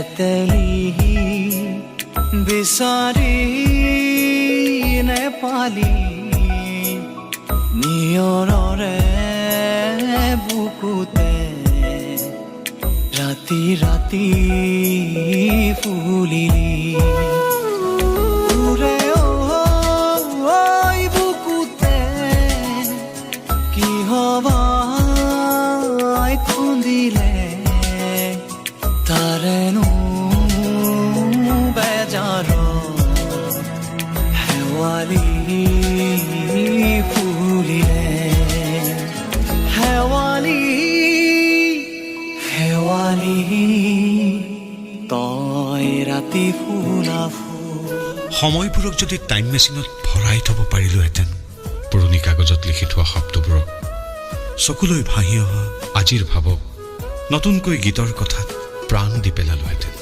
তেতেলি বিচাৰি নেপালি নিয়ৰৰে বুকুতে ৰাতি ৰাতি ফুলিলি উৰে ঐ বুকুতে কি হবাই খুন্দিলে তাৰেনো বেজাৰ শেৱালি ফুলিলে শেৱালি শেৱালি তই ৰাতি ফুলা ফুল সময়বোৰক যদি টাইম মেচিনত ভৰাই থব পাৰিলোহেঁতেন পুৰণি কাগজত লিখি থোৱা শব্দবোৰক চকুলৈ ভাহি অহা আজিৰ ভাৱক নতুনকৈ গীতৰ কথাত প্ৰাণ দি পেলালোহেঁতেন